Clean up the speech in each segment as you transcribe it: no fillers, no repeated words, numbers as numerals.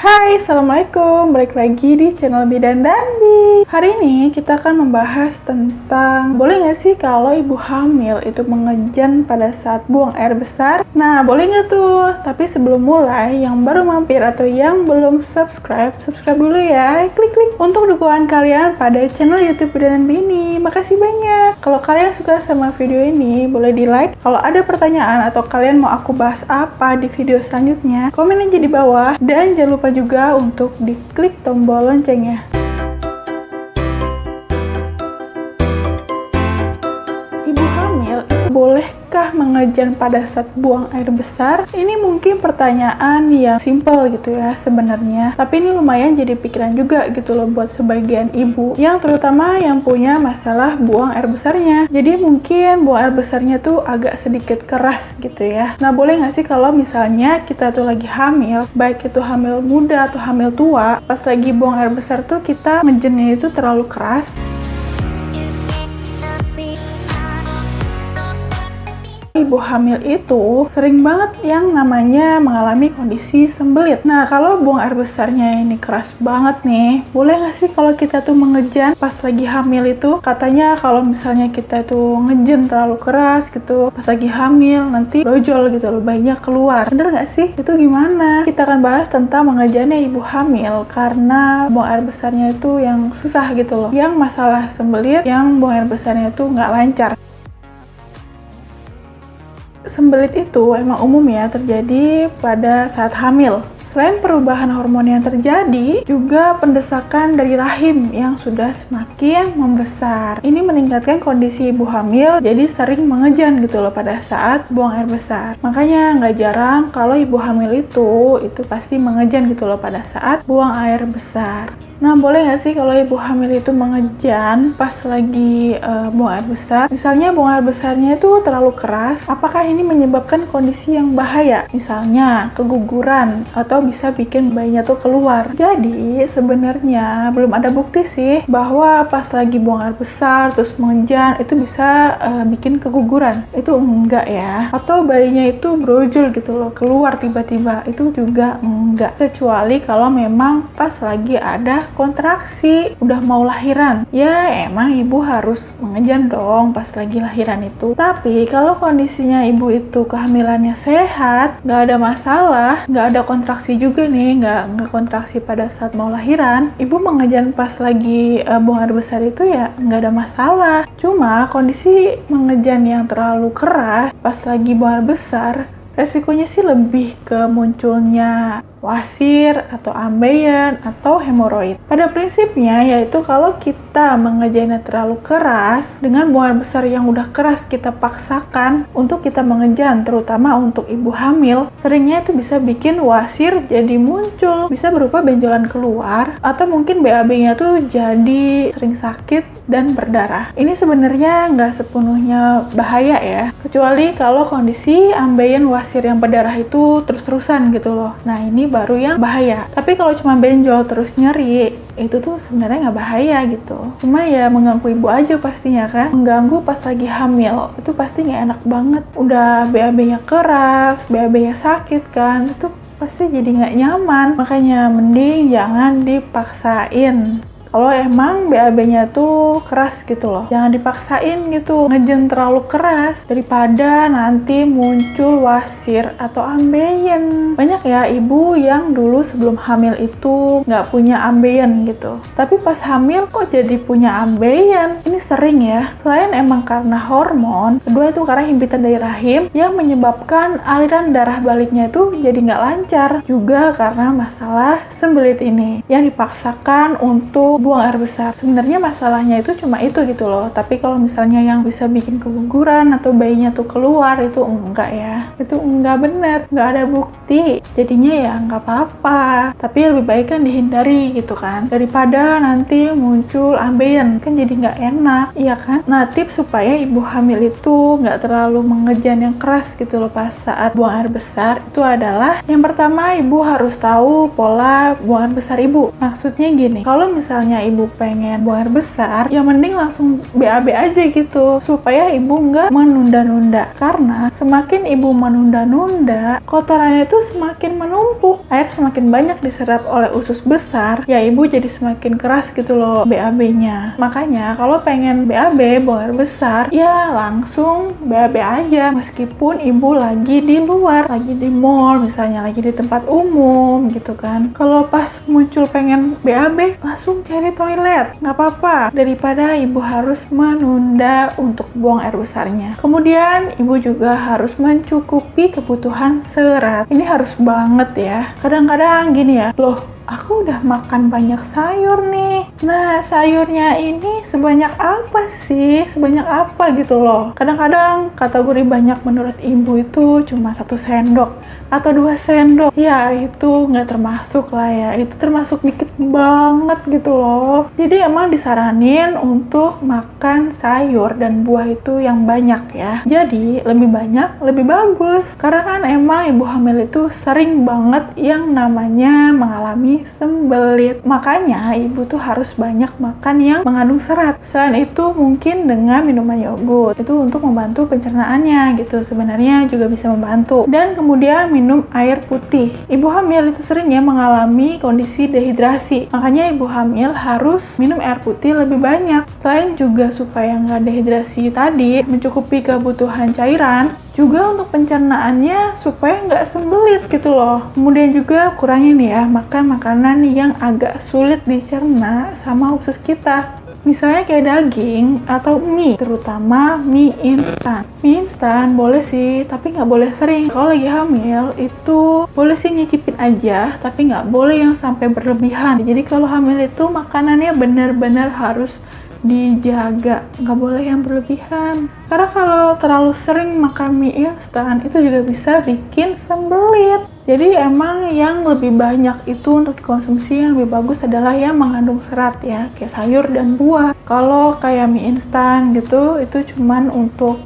Hai, Assalamualaikum. Balik lagi di channel Bidan Dandi. Hari ini kita akan membahas tentang boleh nggak sih kalau ibu hamil itu mengejan pada saat buang air besar? Nah, boleh nggak tuh? Tapi sebelum mulai, yang baru mampir atau yang belum subscribe dulu ya. Klik untuk dukungan kalian pada channel YouTube Bidan Dandi ini. Makasih banyak. Kalau kalian suka sama video ini, boleh di like. Kalau ada pertanyaan atau kalian mau aku bahas apa di video selanjutnya, komen aja di bawah. Dan jangan lupa juga untuk diklik tombol loncengnya. Ibu hamil bolehkah mengejan pada saat buang air besar? Ini mungkin pertanyaan yang simple gitu ya sebenarnya, tapi ini lumayan jadi pikiran juga gitu loh buat sebagian ibu yang terutama yang punya masalah buang air besarnya. Jadi mungkin buang air besarnya tuh agak sedikit keras gitu ya. Nah, boleh nggak sih kalau misalnya kita tuh lagi hamil, baik itu hamil muda atau hamil tua, pas lagi buang air besar tuh kita ngejennya itu terlalu keras? Ibu hamil itu sering banget yang namanya mengalami kondisi sembelit. Nah, kalau buang air besarnya ini keras banget nih, boleh nggak sih kalau kita tuh mengejan pas lagi hamil itu? Katanya kalau misalnya kita tuh ngejan terlalu keras gitu, pas lagi hamil nanti brojol gitu loh, bayinya keluar. Bener nggak sih? Itu gimana? Kita akan bahas tentang mengejannya ibu hamil karena buang air besarnya itu yang susah gitu loh. Yang masalah sembelit, yang buang air besarnya itu nggak lancar. Sembelit itu emang umum ya terjadi pada saat hamil. Selain perubahan hormon yang terjadi, juga pendesakan dari rahim yang sudah semakin membesar. Ini meningkatkan kondisi ibu hamil, jadi sering mengejan gitu loh pada saat buang air besar. Makanya nggak jarang kalau ibu hamil itu pasti mengejan gitu loh pada saat buang air besar. Nah, boleh nggak sih kalau ibu hamil itu mengejan pas lagi buang air besar? Misalnya buang air besarnya itu terlalu keras, apakah ini menyebabkan kondisi yang bahaya? Misalnya keguguran atau bisa bikin bayinya tuh keluar. Jadi sebenarnya belum ada bukti sih bahwa pas lagi buang air besar terus mengejan itu bisa bikin keguguran. Itu enggak ya. Atau bayinya itu brojol gitu loh, keluar tiba-tiba. Itu juga enggak. Kecuali kalau memang pas lagi ada kontraksi, udah mau lahiran. Ya emang ibu harus mengejan dong pas lagi lahiran itu. Tapi kalau kondisinya ibu itu kehamilannya sehat, nggak ada masalah, nggak ada kontraksi juga nih, nggak kontraksi pada saat mau lahiran, ibu mengejan pas lagi buang air besar itu ya nggak ada masalah. Cuma kondisi mengejan yang terlalu keras pas lagi buang air besar, resikonya sih lebih ke munculnya wasir atau ambeien atau hemoroid. Pada prinsipnya yaitu kalau kita mengejannya terlalu keras, dengan buang air besar yang udah keras kita paksakan untuk kita mengejan, terutama untuk ibu hamil, seringnya itu bisa bikin wasir jadi muncul, bisa berupa benjolan keluar, atau mungkin BAB-nya tuh jadi sering sakit dan berdarah. Ini sebenarnya nggak sepenuhnya bahaya ya, kecuali kalau kondisi ambeien wasir yang berdarah itu terus-terusan gitu loh. Nah, ini baru yang bahaya. Tapi kalau cuma benjol terus nyeri, itu tuh sebenarnya nggak bahaya gitu. Cuma ya mengganggu ibu aja pastinya kan. Mengganggu pas lagi hamil, itu pasti nggak enak banget. Udah BAB-nya keras, BAB-nya sakit kan, itu pasti jadi nggak nyaman. Makanya mending jangan dipaksain. Kalau emang BAB-nya tuh keras gitu loh, jangan dipaksain gitu, ngejen terlalu keras daripada nanti muncul wasir atau ambeien. Banyak ya ibu yang dulu sebelum hamil itu nggak punya ambeien gitu, tapi pas hamil kok jadi punya ambeien. Ini sering ya, selain emang karena hormon, kedua itu karena himpitan dari rahim yang menyebabkan aliran darah baliknya itu jadi nggak lancar, juga karena masalah sembelit ini yang dipaksakan untuk buang air besar. Sebenarnya masalahnya itu cuma itu gitu loh, tapi kalau misalnya yang bisa bikin keguguran atau bayinya tuh keluar, itu enggak ya, itu enggak bener, enggak ada bukti, jadinya ya enggak apa-apa, tapi lebih baik kan dihindari gitu kan, daripada nanti muncul ambeien, kan jadi nggak enak, iya kan. Nah, tips supaya ibu hamil itu nggak terlalu mengejan yang keras gitu loh pas saat buang air besar, itu adalah yang pertama, ibu harus tahu pola buang air besar ibu. Maksudnya gini, kalau misalnya misalnya ibu pengen buang air besar, ya mending langsung BAB aja gitu, supaya ibu nggak menunda-nunda. Karena semakin ibu menunda-nunda, kotorannya itu semakin menumpuk, air semakin banyak diserap oleh usus besar, ya ibu jadi semakin keras gitu loh BAB-nya. Makanya kalau pengen BAB, buang air besar, ya langsung BAB aja, meskipun ibu lagi di luar, lagi di mall misalnya, lagi di tempat umum gitu kan. Kalau pas muncul pengen BAB, langsung cari toilet, nggak apa-apa, daripada ibu harus menunda untuk buang air besarnya. Kemudian ibu juga harus mencukupi kebutuhan serat. Ini harus banget ya. Kadang-kadang gini ya, loh aku udah makan banyak sayur nih. Nah, sayurnya ini sebanyak apa sih? Sebanyak apa gitu loh. Kadang-kadang kategori banyak menurut ibu itu cuma 1 sendok atau 2 sendok. Ya, itu nggak termasuk lah ya. Itu termasuk dikit banget gitu loh. Jadi emang disaranin untuk makan sayur dan buah itu yang banyak ya. Jadi, lebih banyak, lebih bagus. Karena kan emang ibu hamil itu sering banget yang namanya mengalami sembelit. Makanya ibu tuh harus banyak makan yang mengandung serat. Selain itu mungkin dengan minuman yogurt, itu untuk membantu pencernaannya gitu, sebenarnya juga bisa membantu. Dan kemudian minum air putih. Ibu hamil itu sering ya mengalami kondisi dehidrasi, makanya ibu hamil harus minum air putih lebih banyak. Selain juga supaya nggak dehidrasi tadi, mencukupi kebutuhan cairan, juga untuk pencernaannya supaya nggak sembelit gitu loh. Kemudian juga kurangin ya makan makanan yang agak sulit dicerna sama usus kita. Misalnya kayak daging atau mie, terutama mie instan. Mie instan boleh sih, tapi nggak boleh sering. Kalau lagi hamil itu boleh sih nyicipin aja, tapi nggak boleh yang sampai berlebihan. Jadi kalau hamil itu makanannya benar-benar harus dijaga, nggak boleh yang berlebihan. Karena kalau terlalu sering makan mie instan itu juga bisa bikin sembelit. Jadi emang yang lebih banyak itu untuk dikonsumsi yang lebih bagus adalah yang mengandung serat ya, kayak sayur dan buah. Kalau kayak mie instan gitu, itu cuman untuk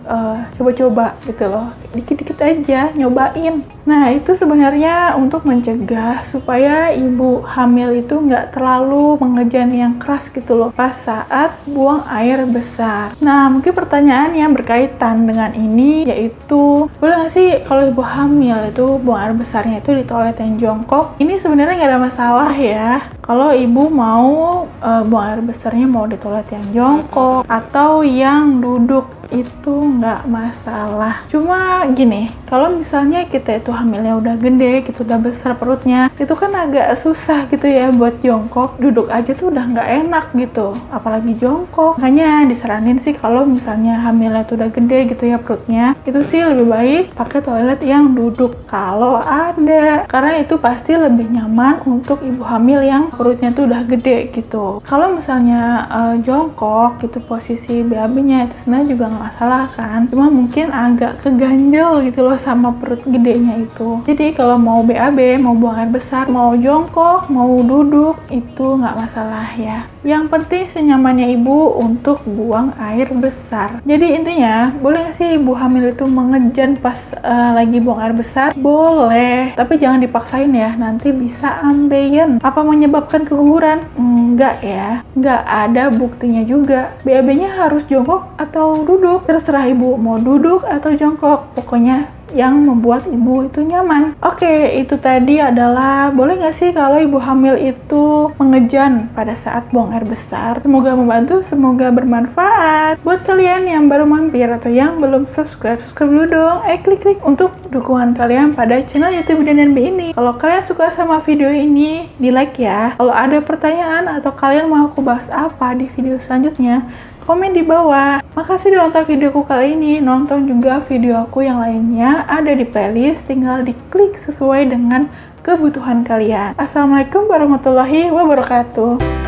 coba-coba gitu loh, dikit-dikit aja, nyobain. Nah itu sebenarnya untuk mencegah supaya ibu hamil itu nggak terlalu mengejan yang keras gitu loh pas saat buang air besar. Nah mungkin pertanyaan yang berkaitan dengan ini yaitu, boleh nggak sih kalau ibu hamil itu buang air besarnya itu di toilet yang jongkok? Ini sebenarnya nggak ada masalah ya. Kalau ibu mau buang air besarnya mau di toilet yang jongkok atau yang duduk, itu nggak masalah. Cuma gini, kalau misalnya kita itu hamilnya udah gede gitu, udah besar perutnya, itu kan agak susah gitu ya buat jongkok. Duduk aja tuh udah nggak enak gitu, apalagi jongkok. Makanya disaranin sih kalau misalnya hamilnya tuh udah gede gitu ya perutnya, itu sih lebih baik pakai toilet yang duduk kalau ada, karena itu pasti lebih nyaman untuk ibu hamil yang perutnya tuh udah gede gitu. Kalau misalnya jongkok gitu posisi BAB-nya, itu sebenarnya juga nggak masalah kan, cuma mungkin agak keganjel gitu loh sama perut gedenya itu. Jadi kalau mau BAB, mau buang air besar, mau jongkok, mau duduk, itu nggak masalah ya. Yang penting senyamannya ibu untuk buang air besar. Jadi intinya, boleh nggak sih ibu hamil itu mengejan pas lagi buang air besar? Boleh, tapi jangan dipaksain ya, nanti bisa ambeien. Apa menyebabkan keguguran? Enggak ya, nggak ada buktinya juga. BAB-nya harus jongkok atau duduk, terserah ibu mau duduk atau jongkok, pokoknya yang membuat ibu itu nyaman. Oke, itu tadi adalah boleh nggak sih kalau ibu hamil itu mengejan pada saat buang air besar. Semoga membantu, semoga bermanfaat. Buat kalian yang baru mampir atau yang belum subscribe dulu dong. Klik untuk dukungan kalian pada channel YouTube Dan B ini. Kalau kalian suka sama video ini, di like ya. Kalau ada pertanyaan atau kalian mau aku bahas apa di video selanjutnya, komen di bawah. Makasih udah nonton videoku kali ini. Nonton juga video aku yang lainnya, ada di playlist, tinggal diklik sesuai dengan kebutuhan kalian. Assalamualaikum warahmatullahi wabarakatuh.